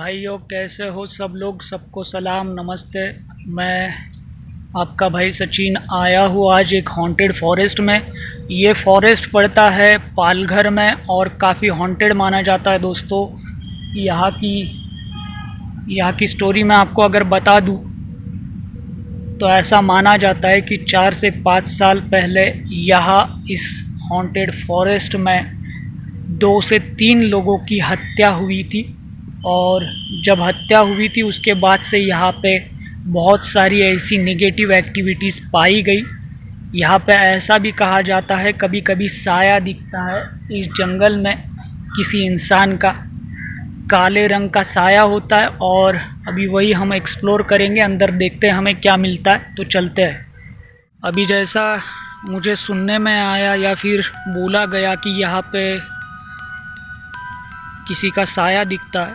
भाइयों, कैसे हो सब लोग। सबको सलाम नमस्ते। मैं आपका भाई सचिन आया हूँ आज एक हॉन्टेड फॉरेस्ट में। ये फॉरेस्ट पड़ता है पालघर में और काफ़ी हॉन्टेड माना जाता है दोस्तों। यहाँ की यहाँ की स्टोरी मैं आपको अगर बता दूँ तो ऐसा माना जाता है कि 4 से 5 साल पहले यहाँ इस हॉन्टेड फॉरेस्ट में 2 से 3 लोगों की हत्या हुई थी। और जब हत्या हुई थी उसके बाद से यहाँ पे बहुत सारी ऐसी नेगेटिव एक्टिविटीज़ पाई गई। यहाँ पे ऐसा भी कहा जाता है कभी कभी साया दिखता है इस जंगल में, किसी इंसान का काले रंग का साया होता है। और अभी वही हम एक्सप्लोर करेंगे, अंदर देखते हैं हमें क्या मिलता है। तो चलते हैं। अभी जैसा मुझे सुनने में आया या फिर बोला गया कि यहाँ पे किसी का साया दिखता है,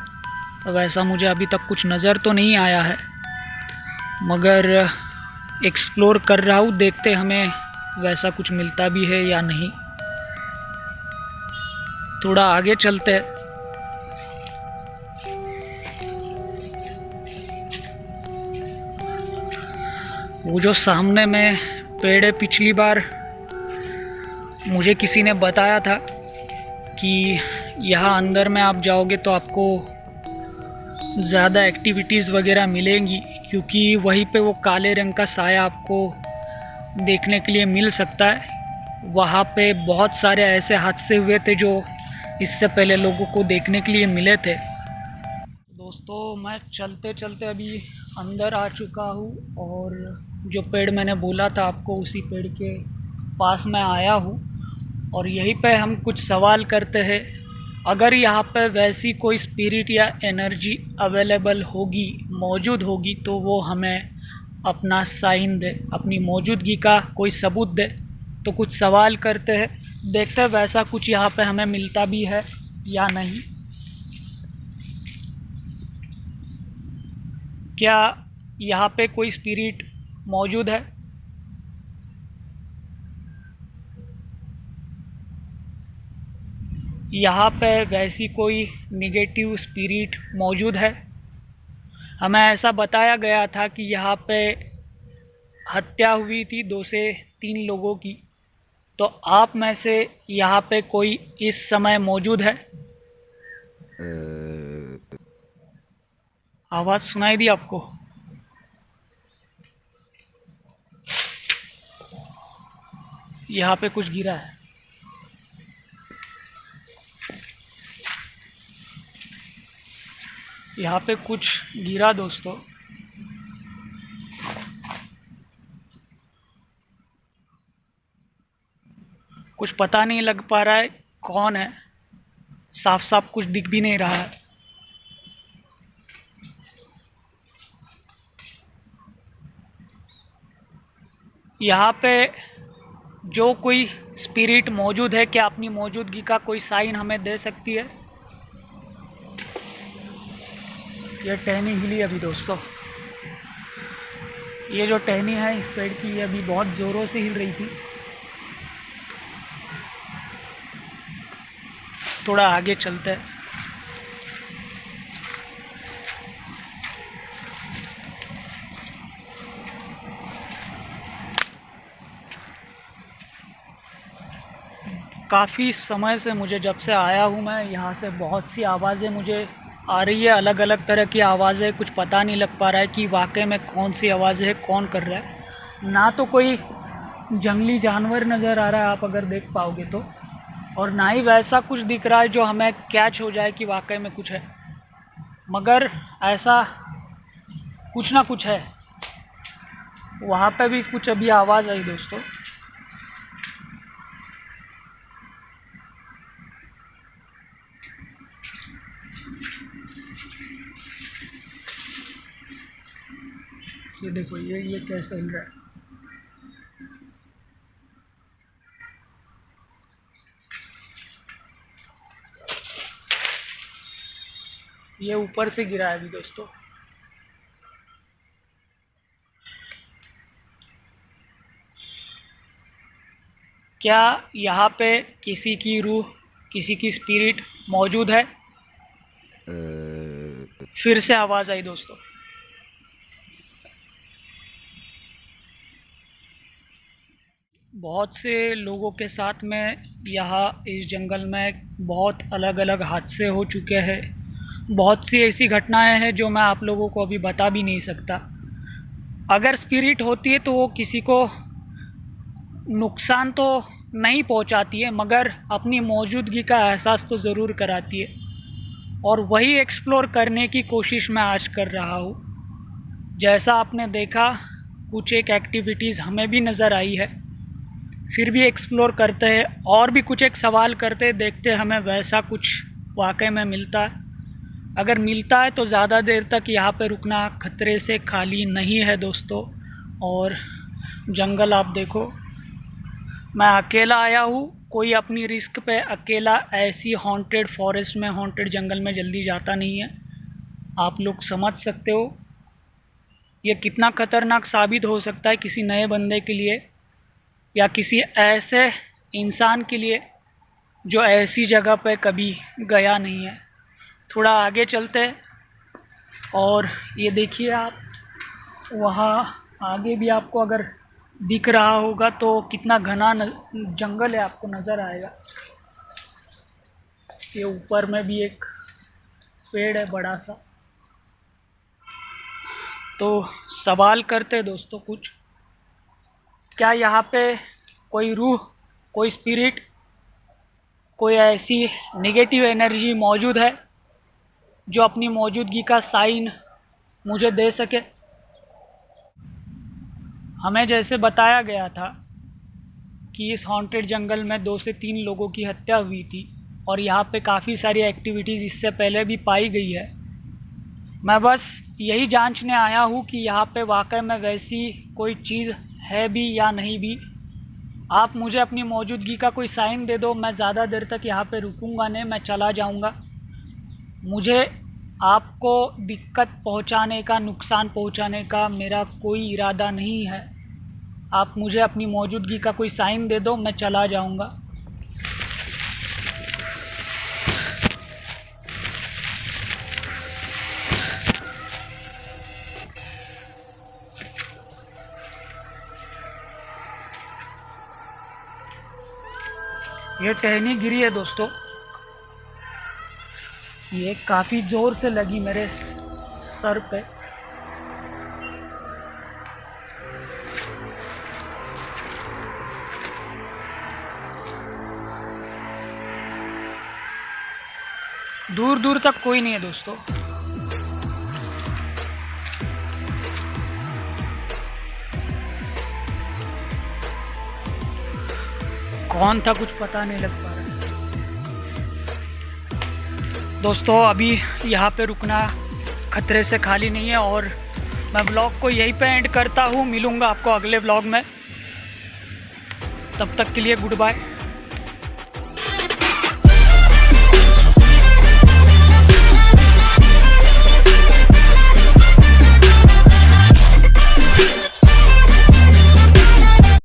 वैसा मुझे अभी तक कुछ नज़र तो नहीं आया है, मगर एक्सप्लोर कर रहा हूँ। देखते हमें वैसा कुछ मिलता भी है या नहीं। थोड़ा आगे चलते हैं। वो जो सामने में पेड़ है, पिछली बार मुझे किसी ने बताया था कि यहाँ अंदर में आप जाओगे तो आपको ज़्यादा एक्टिविटीज़ वगैरह मिलेंगी, क्योंकि वहीं पे वो काले रंग का साया आपको देखने के लिए मिल सकता है। वहाँ पे बहुत सारे ऐसे हादसे हुए थे जो इससे पहले लोगों को देखने के लिए मिले थे। दोस्तों, मैं चलते चलते अभी अंदर आ चुका हूँ और जो पेड़ मैंने बोला था आपको, उसी पेड़ के पास मैं आया हूँ। और यहीं पे हम कुछ सवाल करते हैं। अगर यहाँ पे वैसी कोई स्पिरिट या एनर्जी अवेलेबल होगी, मौजूद होगी, तो वो हमें अपना साइन दे, अपनी मौजूदगी का कोई सबूत दे। तो कुछ सवाल करते हैं, देखते हैं वैसा कुछ यहाँ पे हमें मिलता भी है या नहीं। क्या यहाँ पे कोई स्पिरिट मौजूद है? यहाँ पे वैसी कोई नेगेटिव स्पिरिट मौजूद है? हमें ऐसा बताया गया था कि यहाँ पे हत्या हुई थी 2 से 3 लोगों की। तो आप में से यहाँ पे कोई इस समय मौजूद है? आवाज़ सुनाई दी आपको? यहाँ पे कुछ गिरा है। यहाँ पे कुछ गिरा दोस्तों। कुछ पता नहीं लग पा रहा है कौन है, साफ साफ कुछ दिख भी नहीं रहा है। यहाँ पे जो कोई स्पिरिट मौजूद है, क्या अपनी मौजूदगी का कोई साइन हमें दे सकती है? ये टहनी हिली अभी दोस्तों। ये जो टहनी है इस पेड़ की, ये अभी बहुत ज़ोरों से हिल रही थी। थोड़ा आगे चलते हैं। काफ़ी समय से, मुझे जब से आया हूँ मैं यहाँ से, बहुत सी आवाज़ें मुझे आ रही है, अलग अलग तरह की आवाज़ें। कुछ पता नहीं लग पा रहा है कि वाकई में कौन सी आवाज़ें है, कौन कर रहा है। ना तो कोई जंगली जानवर नज़र आ रहा है आप अगर देख पाओगे तो, और ना ही वैसा कुछ दिख रहा है जो हमें कैच हो जाए कि वाकई में कुछ है। मगर ऐसा कुछ ना कुछ है। वहाँ पे भी कुछ अभी आवाज़ आई दोस्तों। ये देखो, ये कैसे हिल रहा है। ये ऊपर से गिरा है अभी दोस्तों। क्या यहाँ पे किसी की रूह, किसी की स्पिरिट मौजूद है? फिर से आवाज़ आई दोस्तों। बहुत से लोगों के साथ में यहाँ इस जंगल में बहुत अलग अलग हादसे हो चुके हैं। बहुत सी ऐसी घटनाएं हैं जो मैं आप लोगों को अभी बता भी नहीं सकता। अगर स्पिरिट होती है तो वो किसी को नुकसान तो नहीं पहुंचाती है, मगर अपनी मौजूदगी का एहसास तो ज़रूर कराती है। और वही एक्सप्लोर करने की कोशिश मैं आज कर रहा हूँ। जैसा आपने देखा, कुछ एक एक्टिविटीज़ हमें भी नज़र आई है, फिर भी एक्सप्लोर करते हैं और भी कुछ एक सवाल करते हैं, देखते हैं हमें वैसा कुछ वाकई में मिलता है। अगर मिलता है तो ज़्यादा देर तक यहाँ पे रुकना खतरे से खाली नहीं है दोस्तों। और जंगल आप देखो, मैं अकेला आया हूँ, कोई अपनी रिस्क पे अकेला ऐसी हॉन्टेड फॉरेस्ट में, हॉन्टेड जंगल में जल्दी जाता नहीं है। आप लोग समझ सकते हो ये कितना ख़तरनाक साबित हो सकता है किसी नए बंदे के लिए, या किसी ऐसे इंसान के लिए जो ऐसी जगह पे कभी गया नहीं है। थोड़ा आगे चलते हैं और ये देखिए आप, वहाँ आगे भी आपको अगर दिख रहा होगा तो कितना घना जंगल है, आपको नज़र आएगा। ये ऊपर में भी एक पेड़ है बड़ा सा। तो सवाल करते हैं दोस्तों कुछ, क्या यहाँ पे कोई रूह, कोई स्पिरिट, कोई ऐसी नेगेटिव एनर्जी मौजूद है जो अपनी मौजूदगी का साइन मुझे दे सके? हमें जैसे बताया गया था कि इस हॉन्टेड जंगल में 2 से 3 लोगों की हत्या हुई थी और यहाँ पे काफ़ी सारी एक्टिविटीज़ इससे पहले भी पाई गई है। मैं बस यही जांचने आया हूँ कि यहाँ पे वाकई में वैसी कोई चीज़ है भी या नहीं भी। आप मुझे अपनी मौजूदगी का कोई साइन दे दो, मैं ज़्यादा देर तक यहाँ पे रुकूंगा नहीं, मैं चला जाऊँगा। मुझे आपको दिक्कत पहुँचाने का, नुकसान पहुँचाने का मेरा कोई इरादा नहीं है। आप मुझे अपनी मौजूदगी का कोई साइन दे दो, मैं चला जाऊँगा। ये टहनी गिरी है दोस्तों, ये काफ़ी ज़ोर से लगी मेरे सर पे। दूर दूर तक कोई नहीं है दोस्तों। कौन था कुछ पता नहीं लग पा रहा दोस्तों। अभी यहाँ पे रुकना खतरे से खाली नहीं है और मैं ब्लॉग को यहीं पे एंड करता हूँ। मिलूँगा आपको अगले ब्लॉग में, तब तक के लिए गुड बाय।